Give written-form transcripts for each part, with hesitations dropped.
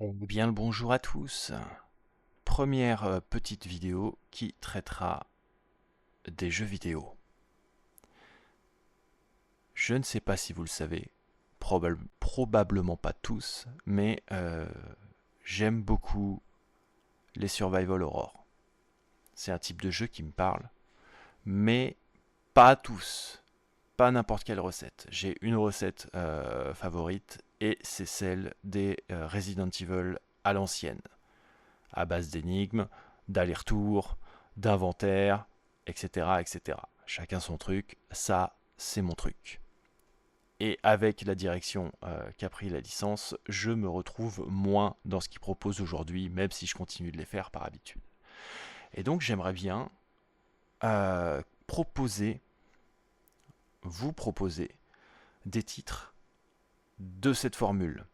Eh bien, le bonjour à tous. Première petite vidéo qui traitera des jeux vidéo. Je ne sais pas si vous le savez, probablement pas tous, mais j'aime beaucoup les survival horror. C'est un type de jeu qui me parle, mais pas tous, pas n'importe quelle recette. J'ai une recette favorite et c'est celle des Resident Evil à l'ancienne, à base d'énigmes, d'allers-retours, d'inventaire, etc., etc. Chacun son truc, ça, c'est mon truc. Et avec la direction qu'a pris la licence, je me retrouve moins dans ce qu'ils proposent aujourd'hui, même si je continue de les faire par habitude. Et donc j'aimerais bien proposer, vous proposer, des titres de cette formule.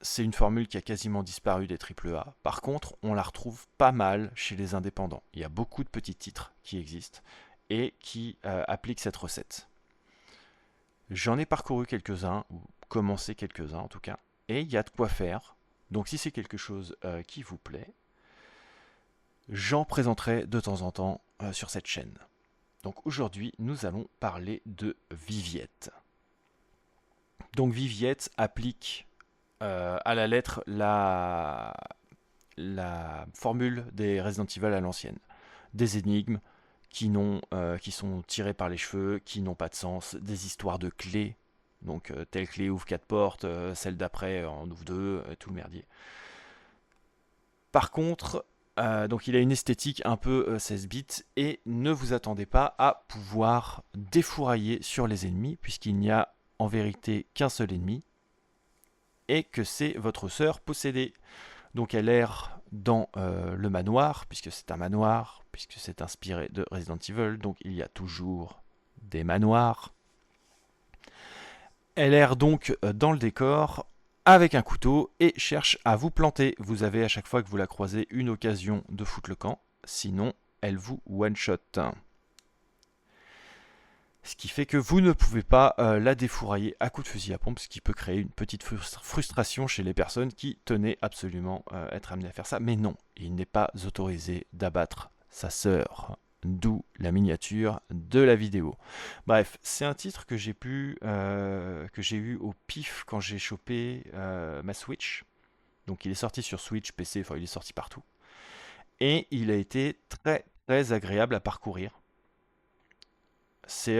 C'est une formule qui a quasiment disparu des AAA. Par contre, on la retrouve pas mal chez les indépendants. Il y a beaucoup de petits titres qui existent et qui appliquent cette recette. J'en ai parcouru quelques-uns, ou commencé quelques-uns en tout cas, et il y a de quoi faire. Donc si c'est quelque chose qui vous plaît, j'en présenterai de temps en temps sur cette chaîne. Donc aujourd'hui, nous allons parler de Viviette. Donc Viviette applique à la lettre la formule des Resident Evil à l'ancienne. Des énigmes qui sont tirées par les cheveux, qui n'ont pas de sens, des histoires de clés. Donc telle clé ouvre 4 portes, celle d'après en ouvre 2, tout le merdier. Par contre, donc il a une esthétique un peu 16 bits et ne vous attendez pas à pouvoir défourailler sur les ennemis puisqu'il n'y a en vérité qu'un seul ennemi et que c'est votre sœur possédée. Donc elle erre dans le manoir, puisque c'est un manoir, puisque c'est inspiré de Resident Evil, donc il y a toujours des manoirs. Elle erre donc dans le décor avec un couteau et cherche à vous planter. Vous avez à chaque fois que vous la croisez une occasion de foutre le camp, sinon elle vous one-shot. Ce qui fait que vous ne pouvez pas la défourailler à coups de fusil à pompe, ce qui peut créer une petite frustration chez les personnes qui tenaient absolument à être amenées à faire ça. Mais non, il n'est pas autorisé d'abattre sa sœur. D'où la miniature de la vidéo. Bref, c'est un titre que j'ai eu au pif quand j'ai chopé ma Switch. Donc il est sorti sur Switch, PC, enfin il est sorti partout. Et il a été très très agréable à parcourir. C'est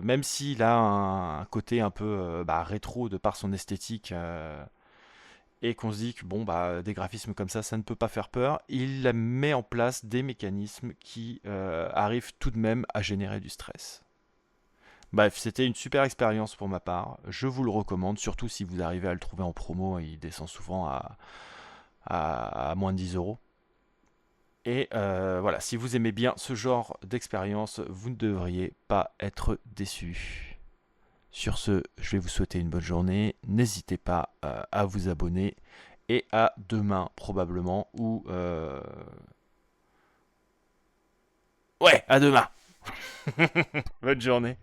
même s'il a un côté un peu rétro de par son esthétique et qu'on se dit que bon bah des graphismes comme ça ne peut pas faire peur, il met en place des mécanismes qui arrivent tout de même à générer du stress. Bref, c'était une super expérience pour ma part. Je vous le recommande, surtout si vous arrivez à le trouver en promo. Il descend souvent à moins de 10 euros. Et voilà, si vous aimez bien ce genre d'expérience, vous ne devriez pas être déçus. Sur ce, je vais vous souhaiter une bonne journée. N'hésitez pas à vous abonner. Et à demain, probablement. Ou. Ouais, à demain. Bonne journée.